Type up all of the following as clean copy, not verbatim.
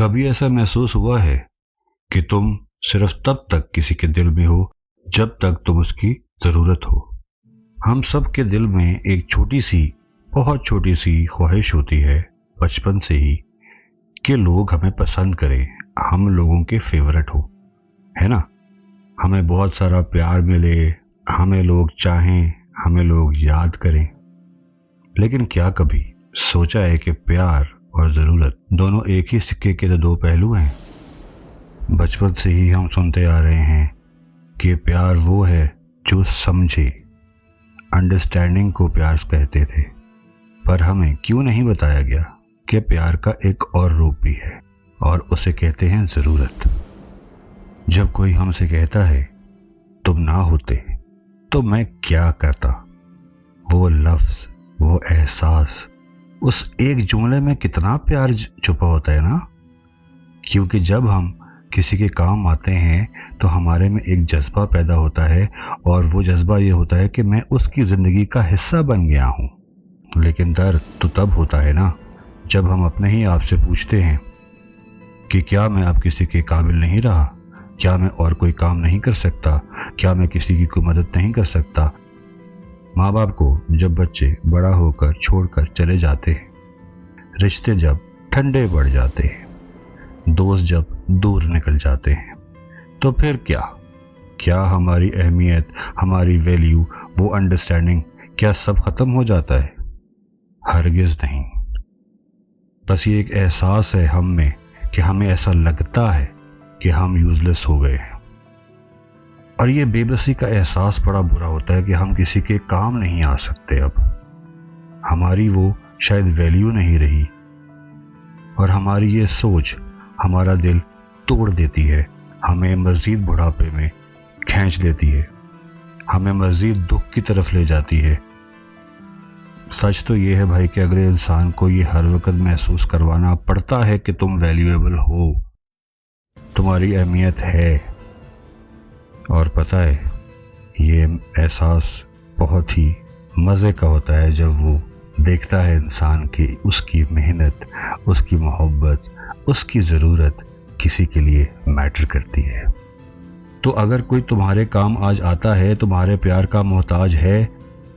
کبھی ایسا محسوس ہوا ہے کہ تم صرف تب تک کسی کے دل میں ہو جب تک تم اس کی ضرورت ہو؟ ہم سب کے دل میں ایک چھوٹی سی، بہت چھوٹی سی خواہش ہوتی ہے بچپن سے ہی کہ لوگ ہمیں پسند کریں، ہم لوگوں کے فیورٹ ہو، ہے نا؟ ہمیں بہت سارا پیار ملے، ہمیں لوگ چاہیں، ہمیں لوگ یاد کریں۔ لیکن کیا کبھی سوچا ہے کہ پیار اور ضرورت دونوں ایک ہی سکے کے دو پہلو ہیں؟ بچپن سے ہی ہم سنتے آ رہے ہیں کہ پیار وہ ہے جو سمجھے، انڈرسٹینڈنگ کو پیار کہتے تھے، پر ہمیں کیوں نہیں بتایا گیا کہ پیار کا ایک اور روپ بھی ہے اور اسے کہتے ہیں ضرورت۔ جب کوئی ہم سے کہتا ہے تم نہ ہوتے تو میں کیا کرتا، وہ لفظ، وہ احساس، اس ایک جملے میں کتنا پیار چھپا ہوتا ہے نا؟ کیونکہ جب ہم کسی کے کام آتے ہیں تو ہمارے میں ایک جذبہ پیدا ہوتا ہے، اور وہ جذبہ یہ ہوتا ہے کہ میں اس کی زندگی کا حصہ بن گیا ہوں۔ لیکن درد تو تب ہوتا ہے نا جب ہم اپنے ہی آپ سے پوچھتے ہیں کہ کیا میں اب کسی کے قابل نہیں رہا؟ کیا میں اور کوئی کام نہیں کر سکتا؟ کیا میں کسی کی کوئی مدد نہیں کر سکتا؟ ماں باپ کو جب بچے بڑا ہو کر چھوڑ کر چلے جاتے ہیں، رشتے جب ٹھنڈے پڑ جاتے ہیں، دوست جب دور نکل جاتے ہیں، تو پھر کیا ہماری اہمیت، ہماری ویلیو، وہ انڈرسٹینڈنگ، کیا سب ختم ہو جاتا ہے؟ ہرگز نہیں۔ بس یہ ایک احساس ہے ہم میں کہ ہمیں ایسا لگتا ہے کہ ہم یوز لیس ہو گئے ہیں، اور یہ بے بسی کا احساس بڑا برا ہوتا ہے کہ ہم کسی کے کام نہیں آ سکتے، اب ہماری وہ شاید ویلیو نہیں رہی، اور ہماری یہ سوچ ہمارا دل توڑ دیتی ہے، ہمیں مزید بڑھاپے میں کھینچ لیتی ہے، ہمیں مزید دکھ کی طرف لے جاتی ہے۔ سچ تو یہ ہے بھائی کہ اگلے انسان کو یہ ہر وقت محسوس کروانا پڑتا ہے کہ تم ویلیویبل ہو، تمہاری اہمیت ہے، اور پتہ ہے یہ احساس بہت ہی مزے کا ہوتا ہے جب وہ دیکھتا ہے انسان کی اس کی محنت، اس کی محبت، اس کی ضرورت کسی کے لیے میٹر کرتی ہے۔ تو اگر کوئی تمہارے کام آج آتا ہے، تمہارے پیار کا محتاج ہے،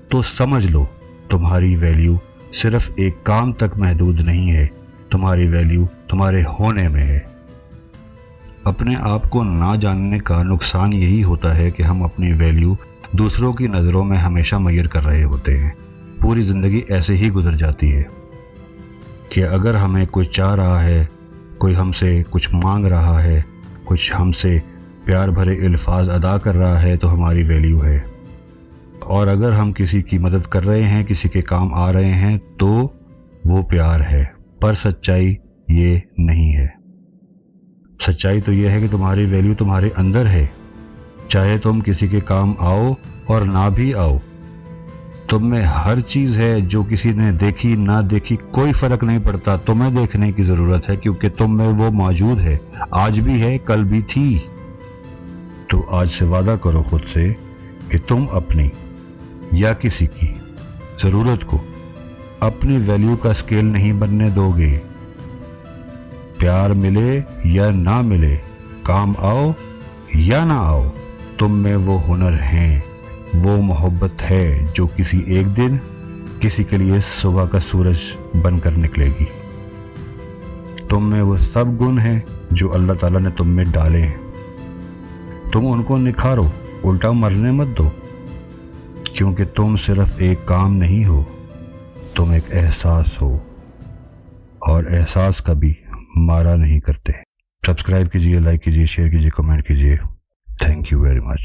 تو سمجھ لو تمہاری ویلیو صرف ایک کام تک محدود نہیں ہے، تمہاری ویلیو تمہارے ہونے میں ہے۔ اپنے آپ کو نہ جاننے کا نقصان یہی ہوتا ہے کہ ہم اپنی ویلیو دوسروں کی نظروں میں ہمیشہ میئر کر رہے ہوتے ہیں۔ پوری زندگی ایسے ہی گزر جاتی ہے کہ اگر ہمیں کوئی چاہ رہا ہے، کوئی ہم سے کچھ مانگ رہا ہے، کچھ ہم سے پیار بھرے الفاظ ادا کر رہا ہے تو ہماری ویلیو ہے، اور اگر ہم کسی کی مدد کر رہے ہیں، کسی کے کام آ رہے ہیں، تو وہ پیار ہے۔ پر سچائی یہ نہیں ہے۔ سچائی تو یہ ہے کہ تمہاری ویلیو تمہارے اندر ہے، چاہے تم کسی کے کام آؤ اور نہ بھی آؤ، تم میں ہر چیز ہے جو کسی نے دیکھی نہ دیکھی کوئی فرق نہیں پڑتا، تمہیں دیکھنے کی ضرورت ہے کیونکہ تم میں وہ موجود ہے، آج بھی ہے، کل بھی تھی۔ تو آج سے وعدہ کرو خود سے کہ تم اپنی یا کسی کی ضرورت کو اپنی ویلیو کا اسکیل نہیں بننے دو گے۔ پیار ملے یا نہ ملے، کام آؤ یا نہ آؤ، تم میں وہ ہنر ہیں، وہ محبت ہے جو کسی ایک دن کسی کے لیے صبح کا سورج بن کر نکلے گی۔ تم میں وہ سب گن ہیں جو اللہ تعالیٰ نے تم میں ڈالے ہیں، تم ان کو نکھارو، الٹا مرنے مت دو، کیونکہ تم صرف ایک کام نہیں ہو، تم ایک احساس ہو، اور احساس کبھی مارا نہیں کرتے۔ سبسکرائب کیجیے، لائک کیجیے، شیئر کیجیے، کمنٹ کیجیے۔ Thank you very much.